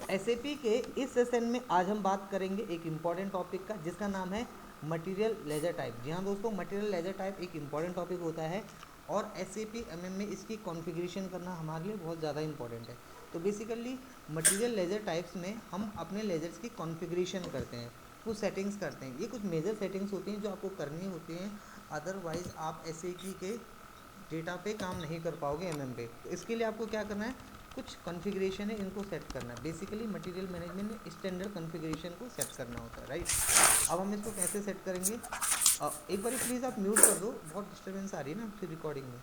SAP के इस session में आज हम बात करेंगे एक इम्पॉर्टेंट टॉपिक का जिसका नाम है मटेरियल लेजर टाइप। जी हाँ दोस्तों, मटेरियल लेजर टाइप एक इम्पॉर्टेंट टॉपिक होता है और एसएपी एमएम में इसकी कॉन्फ़िगरेशन करना हमारे लिए बहुत ज़्यादा इंपॉर्टेंट है। तो बेसिकली मटेरियल लेजर टाइप्स में हम अपने लेजर्स की कॉन्फ़िगरेशन करते हैं, कुछ सेटिंग्स करते हैं। ये कुछ मेजर सेटिंग्स होती हैं जो आपको करनी होती हैं, अदरवाइज़ आप एसएपी के डेटा पे काम नहीं कर पाओगे एमएम पे। तो इसके लिए आपको क्या करना है, कुछ कॉन्फ़िगरेशन है इनको सेट करना है। बेसिकली मटेरियल मैनेजमेंट में स्टैंडर्ड कॉन्फ़िगरेशन को सेट करना होता है, राइट। अब हम इसको कैसे सेट करेंगे, एक बार प्लीज़ आप म्यूट कर दो, बहुत डिस्टर्बेंस आ रही है ना फिर रिकॉर्डिंग में।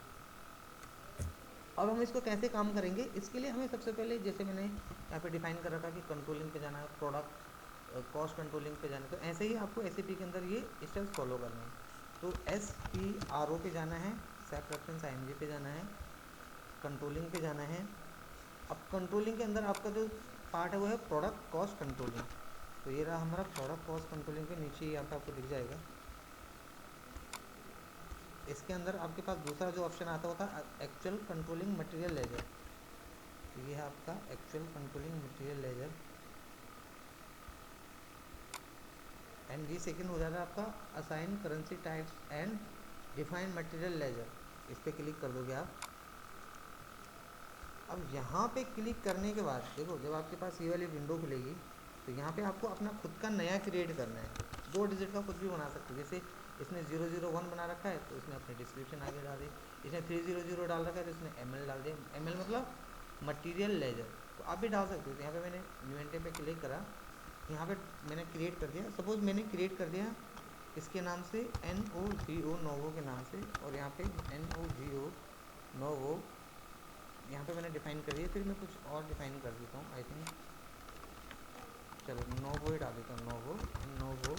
अब हम इसको कैसे काम करेंगे, इसके लिए हमें सबसे पहले जैसे मैंने यहाँ पे डिफाइन कर रखा कि कंट्रोलिंग पे जाना है, प्रोडक्ट कॉस्ट कंट्रोलिंग पे जाना है, तो ऐसे ही आपको एसएपी के अंदर ये स्टेप्स फॉलो करने हैं। तो SPRO पे जाना है, सेट रेफरेंस IMG पे जाना है, कंट्रोलिंग पे जाना है। अब कंट्रोलिंग के अंदर आपका जो पार्ट है वो है प्रोडक्ट कॉस्ट कंट्रोलिंग। तो ये रहा हमारा प्रोडक्ट कॉस्ट कंट्रोलिंग के नीचे ही यहाँ पे आपको दिख जाएगा। इसके अंदर आपके पास दूसरा जो ऑप्शन आता होता है एक्चुअल कंट्रोलिंग मटेरियल लेजर। तो ये है आपका actual controlling material ledger. And ये सेकंड हो जाता है आपका assign currency types and define material ledger. इस पर क्लिक कर दोगे आप। अब यहाँ पे क्लिक करने के बाद देखो, जब आपके पास ये वाली विंडो खुलेगी तो यहाँ पे आपको अपना खुद का नया क्रिएट करना है। 2 डिजिट का कुछ भी बना सकते हो। जैसे इसने 001 बना रखा है तो इसने अपनी डिस्क्रिप्शन आगे डाल दी। इसने 300 डाल रखा है तो इसने ML डाल दिया। ML मतलब मटीरियल लेजर। तो आप भी डाल सकते हो। तो यहाँ पे मैंने न्यू एंट्री पे क्लिक करा, यहाँ पे मैंने क्रिएट कर दिया। सपोज मैंने क्रिएट कर दिया इसके नाम से NOVO नोवो के नाम से, और यहाँ पे NOVO नोवो यहाँ पे मैंने डिफाइन कर दिया। फिर मैं कुछ और डिफाइन कर देता हूँ। आई थिंक चलो नोवो ही डाल देता हूँ, नोवो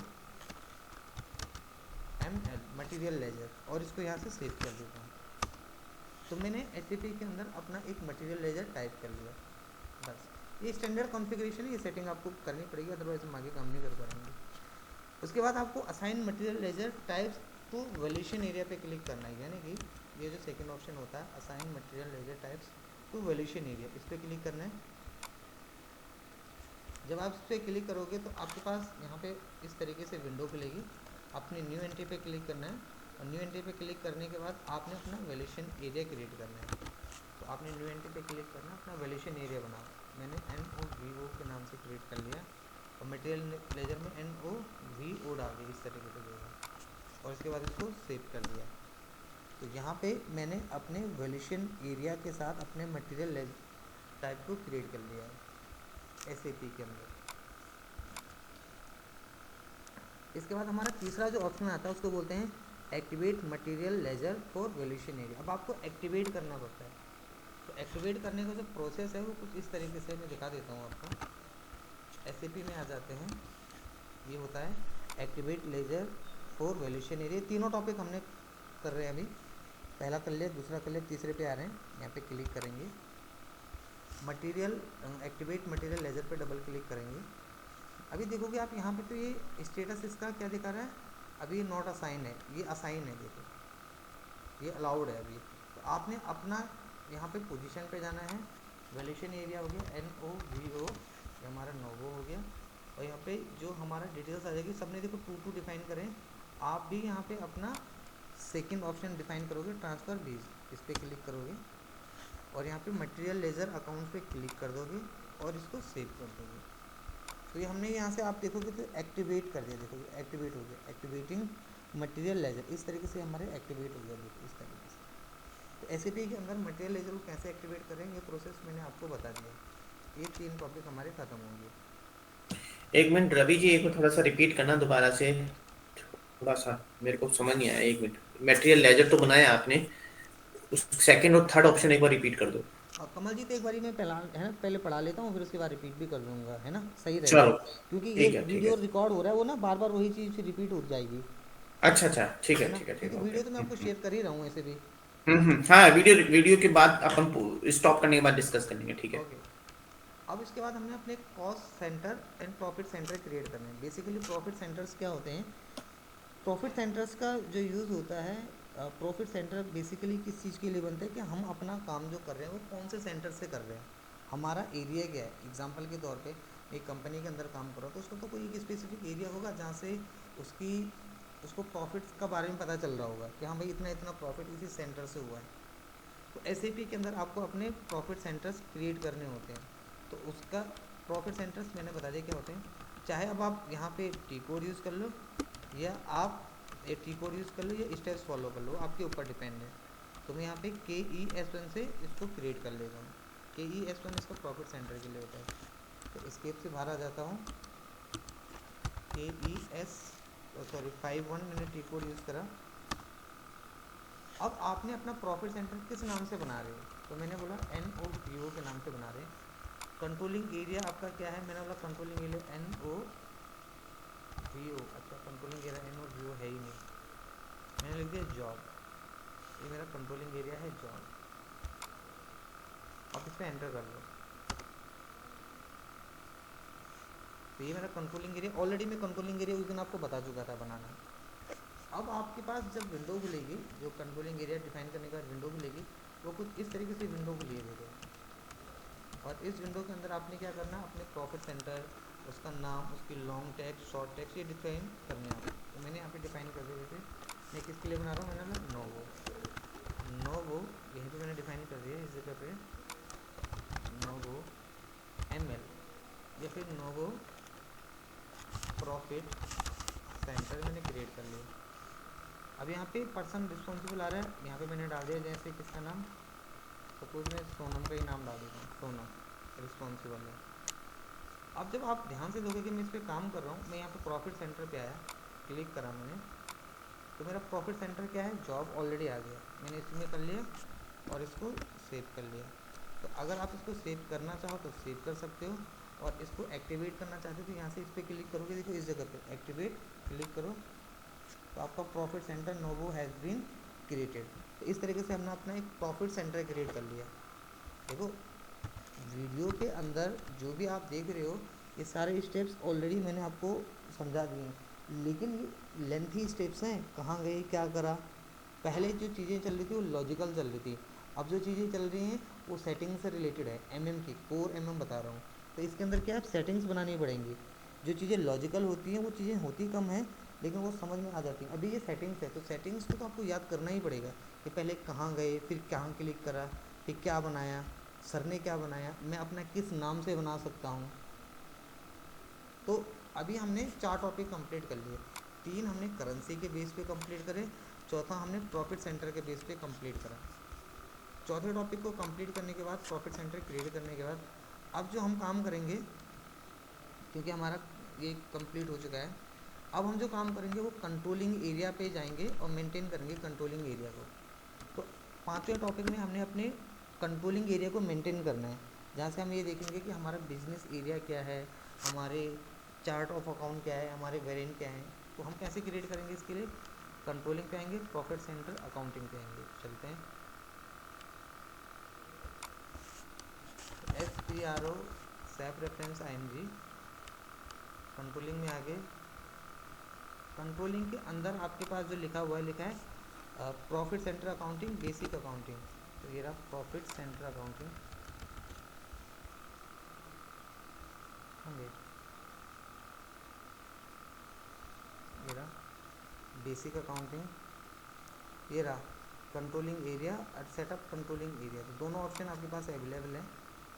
ML मटेरियल लेजर, और इसको यहाँ से सेव कर देता हूँ। तो मैंने एसएपी के अंदर अपना एक मटेरियल लेजर टाइप कर लिया। बस ये स्टैंडर्ड कॉन्फ़िगरेशन है, ये सेटिंग आपको करनी पड़ेगी, अदरवाइज हम आगे काम नहीं कर पाएंगे। उसके बाद आपको assign material ledger types to valuation area पे क्लिक करना है, यानी कि ये जो सेकंड ऑप्शन होता है assign material ledger types to valuation area, इस पर क्लिक करना है। जब आप इस पर क्लिक करोगे तो आपके पास यहाँ पे इस तरीके से विंडो खुलेगी। अपने न्यू एंट्री पे क्लिक करना है, और न्यू एंट्री पे क्लिक करने के बाद आपने अपना वैल्यूएशन एरिया क्रिएट करना है। तो आपने न्यू एंट्री पे क्लिक करना, अपना वैल्यूएशन एरिया बनाओ। मैंने NOVO के नाम से क्रिएट कर लिया, और मटेरियल लेजर में NOVO डाल दिया इस तरीके से देगा, और इसके बाद इसको सेव कर दिया। तो यहाँ पे मैंने अपने वैल्यूएशन एरिया के साथ अपने मटेरियल टाइप को क्रिएट कर लिया है एसएपी के अंदर। इसके बाद हमारा तीसरा जो ऑप्शन आता है उसको बोलते हैं activate material ledger for valuation area. अब आपको एक्टिवेट करना पड़ता है। तो एक्टिवेट करने का जो प्रोसेस है वो कुछ इस तरीके से मैं दिखा देता हूँ आपको। एसएपी में आ जाते हैं, ये होता है activate ledger for valuation area. तीनों टॉपिक हमने कर रहे हैं अभी, पहला कर लिया, दूसरा कर लिया, तीसरे पे आ रहे हैं। यहाँ पे क्लिक करेंगे, मटेरियल एक्टिवेट मटेरियल लेजर पे डबल क्लिक करेंगे। अभी देखोगे आप यहाँ पे तो ये स्टेटस इसका क्या दिखा रहा है, अभी ये नॉट असाइन है, ये असाइन है, देखो ये अलाउड है अभी। तो आपने अपना यहाँ पे पोजीशन पे जाना है, वैल्यूएशन एरिया हो गया NOVO, ये हमारा नोवो हो गया, और यहाँ पे जो हमारा डिटेल्स आ जाएगी सबने देखो 2 डिफाइन करें। आप भी यहाँ पे अपना सेकंड ऑप्शन डिफाइन करोगे, ट्रांसफ़र बीज, इस पर क्लिक करोगे, और यहाँ पे मटेरियल लेजर अकाउंट पे क्लिक कर दोगे और इसको सेव कर दोगे। तो ये हमने यहाँ से आप देखोगे तो एक्टिवेट कर दिया, देखो एक्टिवेट हो गया, एक्टिवेटिंग मटेरियल लेजर, इस तरीके से हमारे एक्टिवेट हो गया, देखो इस तरीके से। तो एसएपी के अंदर मटेरियल लेजर को कैसे एक्टिवेट करें ये प्रोसेस मैंने आपको बता दिया। ये 3 टॉपिक हमारे खत्म होंगे। एक मिनट रवि जी, एक बार थोड़ा सा रिपीट करना दोबारा से। थोड़ा सा मेरे को समझ नहीं आया, एक मिनट। मटेरियल लेजर तो बनाया आपने, उस सेकंड और थर्ड ऑप्शन एक बार रिपीट कर दो। और कमल जी तो एक बारी मैं पहला है ना पहले पढ़ा लेता हूँ, फिर उसके बाद रिपीट भी कर दूंगा, है ना, सही रहेगा। चलो क्योंकि ये ठीक है, ठीक वीडियो है। रिकॉर्ड हो रहा है, वो ना बार बार वही चीज़ रिपीट हो जाएगी, अच्छा अच्छा, ठीक है है, ना, ठीक है, ठीक क्योंकि है, ओके। वीडियो तो मैं आपको शेयर कर ही रहा हूँ ऐसे भी। हाँ, वीडियो वीडियो के बाद अपन स्टॉप करने के बाद डिस्कस करेंगे, ठीक है। ओके। अब इसके बाद हमने अपने cost centre and profit centre create करने हैं। बेसिकली प्रॉफिट सेंटर्स क्या होते हैं, प्रॉफिट सेंटर्स का जो यूज़ होता है, प्रॉफिट सेंटर बेसिकली किस चीज़ के लिए बनता है कि हम अपना काम जो कर रहे हैं वो कौन से सेंटर से कर रहे हैं। हमारा एरिया क्या है। एग्जांपल के तौर पे एक कंपनी के अंदर काम करो तो उसको तो कोई एक स्पेसिफिक एरिया होगा जहाँ से उसकी उसको प्रॉफिट का बारे में पता चल रहा होगा कि हाँ भाई इतना इतना प्रॉफिट इसी सेंटर से हुआ है। तो एसएपी के अंदर आपको अपने प्रॉफिट सेंटर्स क्रिएट करने होते हैं। तो उसका प्रॉफिट सेंटर्स मैंने बता दिया क्या होते हैं। चाहे अब आप यहाँ पे टी कोड यूज़ कर लो या आप ये टी कोड यूज़ कर लो या स्टेप्स फॉलो कर लो, आपके ऊपर डिपेंड है। तो मैं यहाँ पे KES1 से इसको क्रिएट कर लेता हूँ। KES1 इसका प्रॉफिट सेंटर के लिए होता है। तो स्केप से बाहर आ जाता हूँ। KES सॉरी 51 मैंने टी कोड यूज़ करा। अब आपने अपना प्रॉफिट सेंटर किस नाम से बना रहे हो, तो मैंने बोला NOVO के नाम से बना रहे हैं। कंट्रोलिंग एरिया आपका क्या है, मैंने बोला कंट्रोलिंग एरिया NOVO। अच्छा कंट्रोलिंग एरिया NOVO है ही नहीं, मैंने लिख दिया जॉब। ये मेरा कंट्रोलिंग एरिया है जॉब। आप इस पर एंटर कर लो। तो ये मेरा कंट्रोलिंग एरिया, ऑलरेडी मैं कंट्रोलिंग एरिया उस दिन आपको बता चुका था बनाना। अब आपके पास जब विंडो खुलेगी, जो कंट्रोलिंग एरिया डिफाइन करने के बाद विंडो खुलेगी, वो कुछ इस तरीके से विंडो खुली है देखो। और इस विंडो के अंदर आपने क्या करना, अपने प्रॉफिट सेंटर, उसका नाम, उसकी लॉन्ग टेक्स्ट, शॉर्ट टेक्स्ट, ये डिफाइन करने हैं। तो मैंने यहाँ पे डिफाइन कर दिया। जैसे मैं किसके लिए बना रहा हूँ, मैंने नोवो यहीं पे मैंने डिफाइन कर दिया इस जगह पे, नोवो ML या फिर नोवो प्रॉफिट सेंटर मैंने क्रिएट कर लिया। अब यहाँ पे पर्सन रिस्पॉन्सिबल आ रहा है, यहाँ पे मैंने डाल दिया जैसे किसका नाम, सपोज मैं सोनम का ही नाम डाल देता हूँ, सोनम रिस्पॉन्सिबल है। अब जब आप ध्यान से देखोगे मैं इस पर काम कर रहा हूँ, मैं यहाँ पे प्रॉफिट सेंटर पे आया, क्लिक करा मैंने, तो मेरा प्रॉफिट सेंटर क्या है, जॉब ऑलरेडी आ गया। मैंने इसमें कर लिया और इसको सेव कर लिया। तो अगर आप इसको सेव करना चाहो तो सेव कर सकते हो, और इसको एक्टिवेट करना चाहते हो तो यहाँ से इस पर क्लिक करोगे, देखो इस जगह पे एक्टिवेट क्लिक करो, तो आपका प्रॉफिट सेंटर नोवो हैज़ बीन क्रिएटेड। तो इस तरीके से हमने अपना एक प्रॉफिट सेंटर क्रिएट कर लिया। देखो वीडियो के अंदर जो भी आप देख रहे हो, ये सारे स्टेप्स ऑलरेडी मैंने आपको समझा दिए हैं, लेकिन ये लेंथी स्टेप्स हैं। कहाँ गए, क्या करा, पहले जो चीज़ें चल रही थी वो लॉजिकल चल रही थी, अब जो चीज़ें चल रही हैं वो सेटिंग से रिलेटेड है, की कोर बता रहा हूँ। तो इसके अंदर क्या है, सेटिंग्स बनानी पड़ेंगी। जो चीज़ें लॉजिकल होती हैं वो चीज़ें होती कम हैं, लेकिन वो समझ में आ जाती हैं। अभी ये सेटिंग्स है, तो सेटिंग्स को तो आपको याद करना ही पड़ेगा कि पहले कहाँ गए, फिर कहाँ क्लिक करा, फिर क्या बनाया, सर ने क्या बनाया, मैं अपना किस नाम से बना सकता हूँ। तो अभी हमने 4 टॉपिक कंप्लीट कर लिए। 3 हमने करेंसी के बेस पे कंप्लीट करे, चौथा हमने प्रॉफिट सेंटर के बेस पे कंप्लीट करा। चौथे टॉपिक को कंप्लीट करने के बाद, प्रॉफिट सेंटर क्रिएट करने के बाद, अब जो हम काम करेंगे, क्योंकि हमारा ये कंप्लीट हो चुका है, अब हम जो काम करेंगे वो कंट्रोलिंग एरिया पे जाएंगे और मेंटेन करेंगे कंट्रोलिंग एरिया को। तो 5वें टॉपिक में हमने अपने कंट्रोलिंग एरिया को मेंटेन करना है, जहाँ से हम ये देखेंगे कि हमारा बिजनेस एरिया क्या है, हमारे चार्ट ऑफ अकाउंट क्या है, हमारे वेरिएंट क्या है। तो हम कैसे क्रिएट करेंगे, इसके लिए कंट्रोलिंग पे आएंगे, प्रॉफिट सेंटर अकाउंटिंग पे आएंगे। चलते हैं SPRO safe reference IMG controlling में आगे। कंट्रोलिंग के अंदर आपके पास जो लिखा हुआ है, लिखा है profit centre accounting, basic accounting. तो ये रहा प्रॉफिट सेंटर अकाउंटिंग, ये रहा बेसिक अकाउंटिंग, ये रहा कंट्रोलिंग एरिया और सेटअप कंट्रोलिंग एरिया। तो दोनों ऑप्शन आपके पास अवेलेबल है।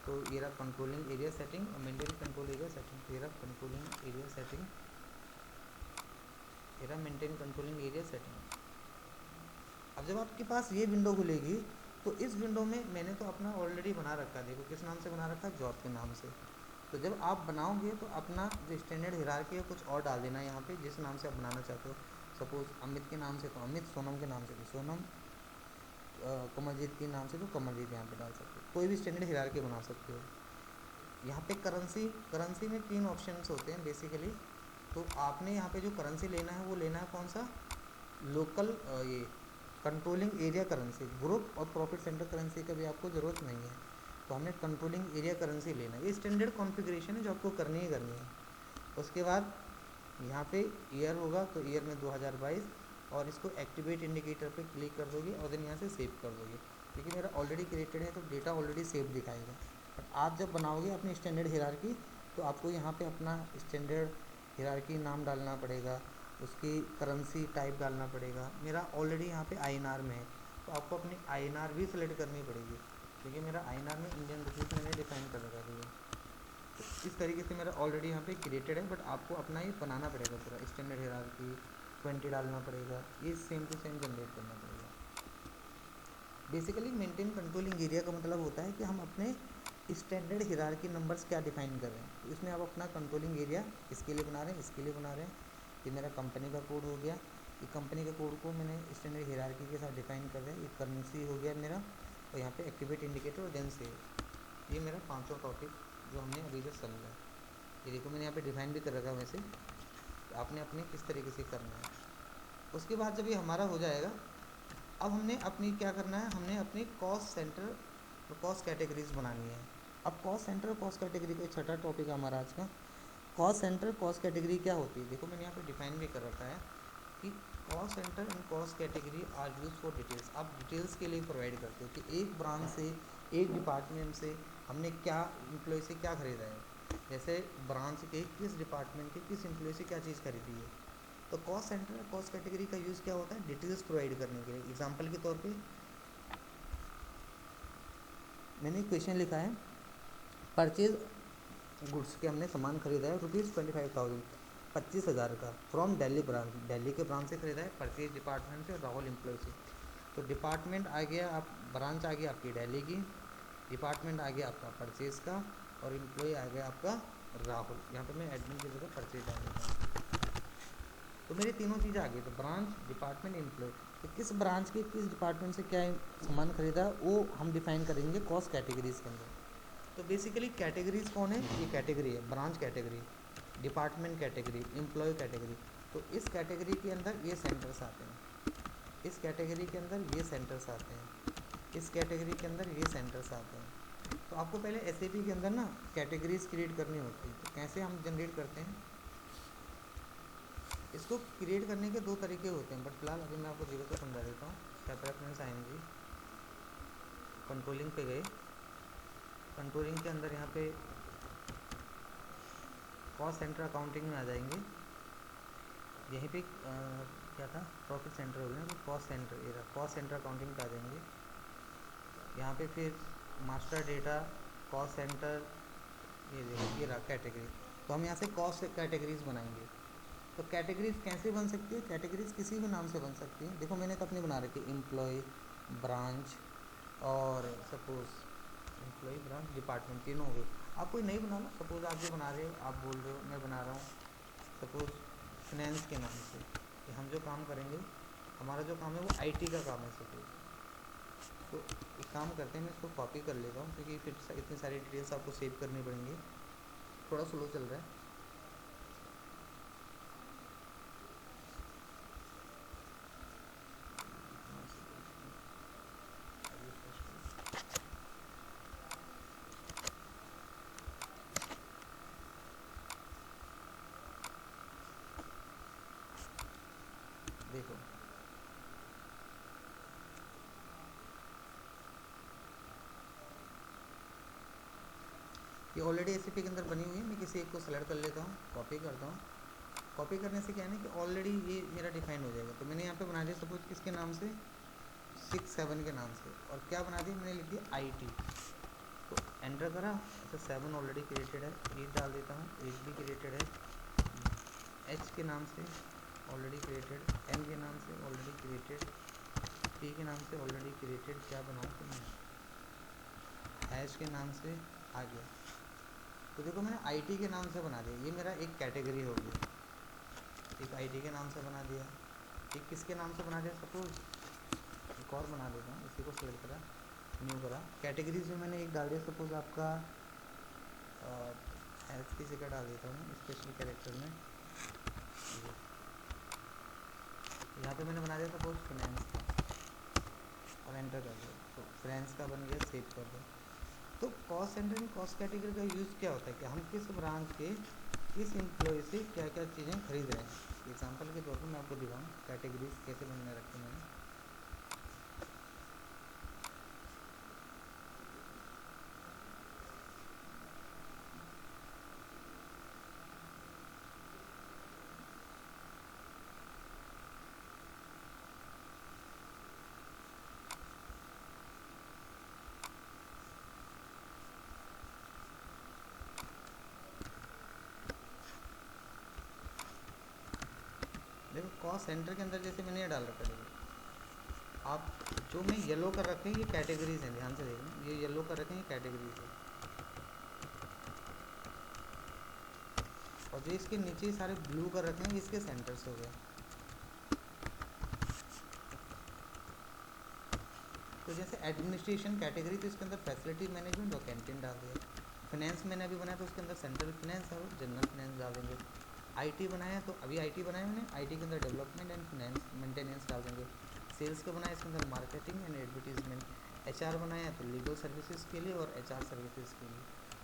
तो ये रहा कंट्रोलिंग एरिया सेटिंग और मेंटेन कंट्रोल एरिया सेटिंग। तो ये रहा कंट्रोलिंग एरिया सेटिंग, ये रहा मेंटेन कंट्रोलिंग एरिया सेटिंग। अब जब आपके पास ये विंडो खुलेगी, तो इस विंडो में मैंने तो अपना ऑलरेडी बना रखा है, देखो किस नाम से बना रखा है, जॉब के नाम से। तो जब आप बनाओगे तो अपना जो स्टैंडर्ड हिरार्की है कुछ और डाल देना है यहाँ पे, जिस नाम से आप बनाना चाहते हो। सपोज अमित के नाम से तो अमित, सोनम के नाम से तो सोनम, कमलजीत के नाम से तो कमलजीत यहाँ पे डाल सकते हो। कोई भी स्टैंडर्ड हिरार्की बना सकते हो। यहाँ पे करेंसी में 3 ऑप्शंस होते हैं बेसिकली। तो आपने यहाँ पे जो करेंसी लेना है वो लेना है कौन सा, लोकल, ये कंट्रोलिंग एरिया करेंसी। ग्रुप और प्रॉफिट सेंटर करेंसी का भी आपको ज़रूरत नहीं है। तो हमें कंट्रोलिंग एरिया करेंसी लेना है, ये स्टैंडर्ड कॉन्फ़िगरेशन है जो आपको करनी ही करनी है। उसके बाद यहाँ पे ईयर होगा, तो ईयर में 2022, और इसको एक्टिवेट इंडिकेटर पे क्लिक कर दोगे और देन यहाँ से सेव कर दोगे, क्योंकि मेरा ऑलरेडी क्रिएटेड है तो डेटा ऑलरेडी सेव दिखाएगा। बट आप जब बनाओगे अपनी स्टैंडर्ड हिरार्की तो आपको यहाँ पे अपना स्टैंडर्ड हिरार्की नाम डालना पड़ेगा, उसकी करेंसी टाइप डालना पड़ेगा। मेरा ऑलरेडी यहाँ पे आईएनआर में है तो आपको अपनी आईएनआर भी सिलेक्ट करनी पड़ेगी, क्योंकि मेरा आईएनआर में इंडियन रुपीज़ मैंने डिफाइन कर रखा है। तो इस तरीके से मेरा ऑलरेडी यहाँ पे क्रिएटेड है, बट आपको अपना ये बनाना पड़ेगा पूरा स्टैंडर्ड हिरार्की 20 डालना पड़ेगा, ये सेम टू सेम जनरेट करना पड़ेगा। बेसिकली मेंटेन कंट्रोलिंग एरिया का मतलब होता है कि हम अपने स्टैंडर्ड हिरार्की नंबर्स क्या डिफाइन कर रहे हैं, तो इसमें आप अपना कंट्रोलिंग एरिया इसके लिए बना रहे हैं, इसके लिए बना रहे हैं। ये मेरा कंपनी का कोड हो गया, ये कंपनी के कोड को मैंने स्टैंडर्ड हिरार्की के साथ डिफाइन कर रहा है। ये करेंसी हो गया मेरा, और यहाँ पे एक्टिवेट इंडिकेटर और देन सेव। ये मेरा पांचों टॉपिक जो हमने अभी जस्ट समझा है। ये देखो मैंने यहाँ पे डिफाइन भी कर रखा है वैसे, तो आपने अपने किस तरीके से करना है। उसके बाद जब ये हमारा हो जाएगा, अब हमने अपनी क्या करना है, हमने अपनी कॉस्ट सेंटर और कॉस्ट कैटेगरीज बनानी है। अब कॉस्ट सेंटर और कॉस्ट कैटेगरी का छठा टॉपिक है हमारा आज का। कॉस्ट सेंटर कॉस्ट कैटेगरी क्या होती है, देखो मैंने यहाँ पे डिफाइन भी कर रखा है कि cost centre and cost category are use for details. आप डिटेल्स के लिए प्रोवाइड करते हो कि एक ब्रांच से, एक डिपार्टमेंट से हमने क्या एम्प्लॉय से क्या खरीदा है, जैसे ब्रांच के किस डिपार्टमेंट के किस एम्प्लॉय से क्या चीज़ खरीदी है। तो कॉस्ट सेंटर और कॉस्ट कैटेगरी का यूज़ क्या होता है, डिटेल्स प्रोवाइड करने के लिए। एग्जांपल के तौर पे मैंने क्वेश्चन लिखा है, परचेज गुड्स के हमने सामान खरीदा है ₹25,000, 25,000 का, फ्रॉम दिल्ली ब्रांच, दिल्ली के ब्रांच से खरीदा है, परचेज डिपार्टमेंट से, राहुल एम्प्लॉय से। तो डिपार्टमेंट आ गया, आप ब्रांच आ गया आपकी दिल्ली की, डिपार्टमेंट आ गया आपका परचेज का, और एम्प्लॉय आ गया आपका राहुल। यहाँ पे मैं एडमिन की जगह परचेज डाल देता हूँ। तो मेरी तीनों चीज़ें आ गई, तो ब्रांच, डिपार्टमेंट, एम्प्लॉय। तो किस ब्रांच के किस डिपार्टमेंट से क्या सामान खरीदा वो हम डिफाइन करेंगे कॉस्ट कैटेगरीज के अंदर। तो बेसिकली कैटेगरीज कौन है, ये कैटेगरी है, branch category, department category, employee category. तो इस कैटेगरी के अंदर ये सेंटर्स आते हैं, इस कैटेगरी के अंदर ये सेंटर्स आते हैं, इस कैटेगरी के अंदर ये सेंटर्स आते हैं। तो आपको पहले एसएपी के अंदर ना कैटेगरीज क्रिएट करनी होती है। तो कैसे हम जनरेट करते हैं, इसको क्रिएट करने के दो तरीके होते हैं, बट फिलहाल अभी मैं आपको धीरे से समझा देता हूँ। सेपरेटमेंट्स आएंगी, कंट्रोलिंग पे गए, कंट्रोलिंग के अंदर यहाँ पे कॉस्ट सेंटर अकाउंटिंग में आ जाएंगे। यहीं पे क्या था, प्रॉफिट सेंटर हो गया, तो कॉस्ट सेंटर, ये रहा कॉस्ट सेंटर अकाउंटिंग पे आ जाएंगे। यहाँ पे फिर मास्टर डेटा, कॉस्ट सेंटर, ये देखो ये रहा कैटेगरी। तो हम यहाँ से कॉस्ट कैटेगरीज बनाएंगे। तो कैटेगरीज कैसे बन सकती है, कैटेगरीज किसी भी नाम से बन सकती है। देखो मैंने तो अपनी बना रखी है, एम्प्लॉय, ब्रांच, और सपोज एम्प्लॉय, ब्रांच, डिपार्टमेंट, तीनों हो गए। आप कोई नहीं बना लो, सपोज आप जो बना रहे हो, आप बोल रहे हो मैं बना रहा हूँ सपोज फिनेंस के नाम से, कि हम जो काम करेंगे, हमारा जो काम है वो आईटी का काम है सपोज। तो एक काम करते हैं, मैं इसको कॉपी कर लेता हूँ, क्योंकि फिर इतनी सारी डिटेल्स आपको सेव करनी पड़ेंगी। थोड़ा स्लो चल रहा है। देखो ये ऑलरेडी एसएपी के अंदर बनी हुई है। मैं किसी एक को सेलेक्ट कर लेता हूँ, कॉपी करता हूँ। कॉपी करने से क्या है ना कि ऑलरेडी ये मेरा डिफाइन हो जाएगा। तो मैंने यहाँ पे बना दिया सपोज किसके नाम से, 6-7 के नाम से, और क्या बना दिया मैंने, लिख दिया आईटी। तो एंटर करा, तो 7 ऑलरेडी क्रिएटेड है, 8 डाल देता हूँ, 8 भी क्रिएटेड है, एच के नाम से ऑलरेडी क्रिएटेड, एम के नाम से ऑलरेडी क्रिएटेड, पी के नाम से ऑलरेडी क्रिएटेड, क्या बनाऊँ तो मैं हैश के नाम से आ गया। तो देखो मैंने आईटी के नाम से बना दिया, ये मेरा एक कैटेगरी हो गई, एक आईटी के नाम से बना दिया। एक किसके नाम से बना दिया, सपोज एक और बना देता हूँ, इसी को सेलेक्ट करा, न्यू करा, कैटेगरीज में मैंने एक डाल दिया सपोज आपका हेल्थ की जगह डाल देता हूँ स्पेशल कैरेक्टर में। यहाँ पे मैंने बना दिया सपोज फिनेंस का, और एंटर कर दिया, तो फाइनेंस का बन गया, सेव कर दो। तो कॉस्ट सेंटर में कॉस्ट कैटेगरी का यूज़ क्या होता है कि हम किस ब्रांच के किस एम्प्लॉय से क्या क्या चीज़ें खरीद रहे हैं। एग्जांपल के तौर पर मैं आपको दिखाऊँ कैटेगरीज कैसे बनने रखे मैंने। कॉस्ट सेंटर के अंदर जैसे मैंने ये डाल रखा है, आप जो मैं येलो कर रखे हैं ये कैटेगरीज हैं, ध्यान से देखना, ये येलो कर रखे हैं ये कैटेगरीज है, और जो इसके नीचे सारे ब्लू कर रखे हैं इसके सेंटर्स हो गए। तो जैसे एडमिनिस्ट्रेशन कैटेगरी, तो इसके अंदर फैसिलिटी मैनेजमेंट और कैंटीन डाल दिया। फाइनेंस मैंने अभी बनाया तो उसके अंदर सेंट्रल फाइनेंस और जनरल फाइनेंस डाल देंगे। आईटी बनाया तो अभी आईटी बनाया मैंने, आईटी के अंदर डेवलपमेंट एंड फाइनेंस मेंटेनेंस डाल देंगे। सेल्स का बनाया इसके अंदर मार्केटिंग एंड एडवर्टीजमेंट। एचआर बनाया तो लीगल सर्विसेज के लिए और एचआर सर्विसेज के लिए।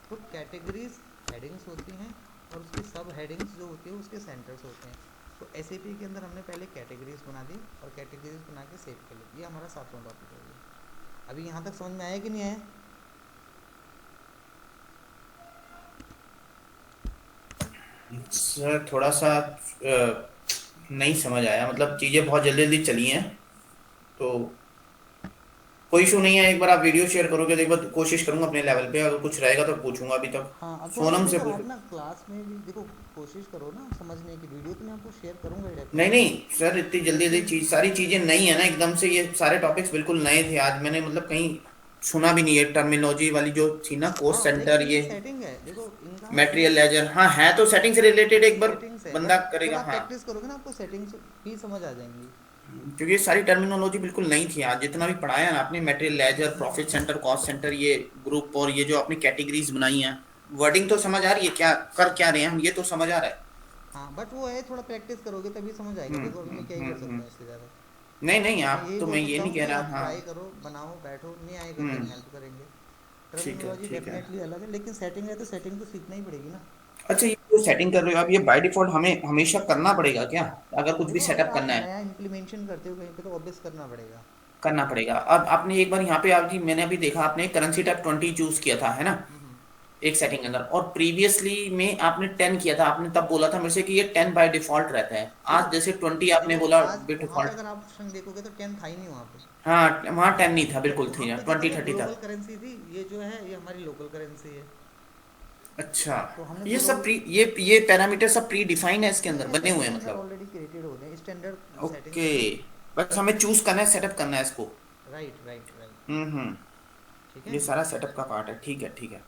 तो कैटेगरीज हेडिंग्स होती हैं और उसकी सब हेडिंग्स जो होती है उसके सेंटर्स होते हैं। तो एसएपी के अंदर हमने पहले कैटेगरीज बना दी और कैटेगरीज बना के सेव कर ली। ये हमारा 7वां टॉपिक हो गया। अभी यहाँ तक समझ में आया कि नहीं आया? सर थोड़ा सा नहीं समझ आया, मतलब चीज़ें बहुत जल्दी जल्दी चली हैं, तो कोई इशू नहीं है। एक बार आप वीडियो शेयर करोगे तो एक बार कोशिश करूंगा अपने लेवल पे, अगर कुछ रहेगा तो पूछूंगा। अभी तक हाँ, अब थोड़ा सा सोनम से देखो, पूछ। आप ना क्लास में भी देखो, कोशिश करो ना समझने की। वीडियो तो मैं आपको शेयर करूँगा नहीं डेफिनेटली, नहीं सर, इतनी जल्दी जल्दी लेकिन सारी चीजें नई है ना एकदम से, ये सारे टॉपिक्स बिल्कुल नए थे। आज मैंने मतलब कहीं सुना भी नहीं है टर्मिनोलॉजी वाली जो थी ना, कोस्ट हाँ, सेंटर, लेकिन ये ये सेटिंग है, देखो इनका मटेरियल लेजर। हाँ है तो सेटिंग से रिलेटेड, एक बार सेटिंग्स है, बंदा बट जब करेगा। आप हाँ, प्रैक्टिस करोगे ना आपको सेटिंग्स भी समझ आ जाएंगी। क्योंकि ये सारी टर्मिनोलॉजी बिल्कुल नई थी। आज जितना भी पढ़ाया ना आपने, material ledger, profit centre, cost centre, ये ग्रुप और ये जो आपने कैटेगरीज बनाई हैं, वर्डिंग तो समझ आ रही है, क्या कर क्या रहे हैं हम, ये तो समझ आ रहा है। हाँ, बट वो है थोड़ा प्रैक्टिस करोगे तभी समझ आएगा। देखो अभी मैं क्या ही कर हम्म। सकता हूँ इससे ज़्यादा। नहीं नहीं, मैं आप यही तो, बोल मैं ये सकता नहीं हूँ कह कि रहा। आप हाँ। ट्राई करो, बनाओ, बैठो, नहीं आएगा तो हम्म। हेल्प करेंगे। ठीक है टर्मिनोलॉजी ठीक है। डेफिनेटली अलग है, लेकिन सेटिंग है तो सेटिंग तो सीखना ही पड़ेगी ना। अच्छा, ये जो सेटिंग कर रहे हो आप, ये बाय डिफॉल्ट हमें हमेशा करना पड़ेगा क्या, अगर कुछ भी देखो अगर सेटअप आप करना है? नया इम्प्लीमेंटेशन करते हो कहीं पे तो ऑब्वियस करना पड़ेगा। करना पड़ेगा। अब आपने एक बार यहाँ पे, आप जी मैंने अभी देखा, आपने करेंसी टाइप 20 चूज किया था, है ना, एक सेटिंग के अंदर, और प्रीवियसली में आपने 10 किया था। आपने तब बोला था मेरे से कि ये 10 बाय डिफॉल्ट रहता है। देखो आज जैसे 20 आपने देखो बोला आज बाय वहाँ पे डिफॉल्ट। अगर आप ऑप्शन देखोगे तो 10 था ही नहीं वहाँ पे। हाँ, वहाँ 10 नहीं था, बिल्कुल थी वहाँ ना, पे क्या था, 20 वो 30 था। ग्लोबल करेंसी थी, ये जो है ये हमारी लोकल करेंसी है। अच्छा, तो हमने ये सब ग्लोबल, प्री, ये पैरामीटर सब प्री डिफाइंड है इसके अंदर, नहीं बने ऐसे हुए इसके हैं अंदर मतलब? ऑलरेडी क्रिएटेड होते हैं स्टैंडर्ड सेटिंग्स ओके, है ना। बस हमें चूज करना है, सेटअप करना है इसको। Right right right. हम्म। ठीक है। ये सारा सेटअप का पार्ट है, ठीक है ठीक है।